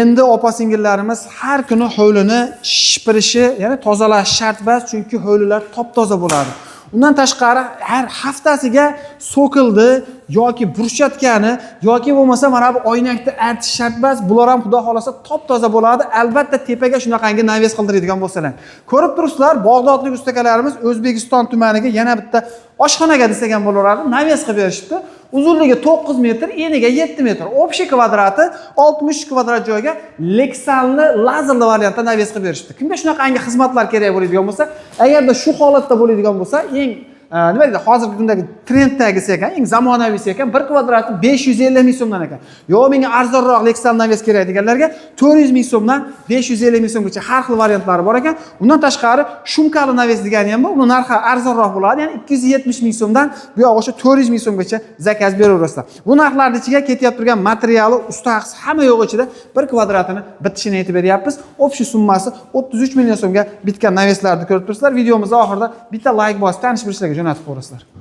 Endi opa-singillarimiz har kuni hovlini shipirishi, ya'ni tozalash shart emas, chunki hovlilar top-toza bo'ladi. Undan tashqari har haftasiga so'kildi yoki burchatgani yoki bo'lmasa mana bu oynakni artish shart emas. Bular ham xudo xolasa top-toza bo'ladi. Albatta tepaga shunaqangi naves qildiradigan bo'lsalar. Ko'rib turibsizlar, Bag'dodlik ustakalarimiz O'zbekiston tumaniga yana bitta oshxonaga desak ham bo'laveradi, naves qilib berishibdi. Uzunligi 9 metr, eniga 7 metr. Общий kvadrati 60 kvadrat joyga Lexanli lazerli variantda naves qilib berishibdi. Kimga shunaqangi xizmatlar kerak bo'ladigan bo'lsa, agarda shu holatda bo'ladigan bo'lsa, eng nima deydi, hozirgi kundagi trenddagisi ekan, eng zamonaviysi ekan, 1 kvadrati 550 ming so'mdan ekan. Yo, menga arzonroq Lexan naves kerak deganlarga 400 ming so'mdan 550 ming so'mgacha har xil variantlari bor ekan. Undan tashqari shumkali naves degani ham bor. Uni narxi arzonroq bo'ladi, ya'ni 270 ming so'mdan bu yoq o'sha 400 ming so'mgacha zakaz beraverasizlar. Bu narxlarning ichiga ketyapti turgan materiali, ustaxsi hamma yo'q ichida 1 kvadratini bitishini aytib beryapmiz. Общий summasi 33 million so'mga bitgan naveslarni ko'rib turibsizlar. Videomiz oxirida bitta like bosib tanishib birishlariga jo'natib qo'yasizlar.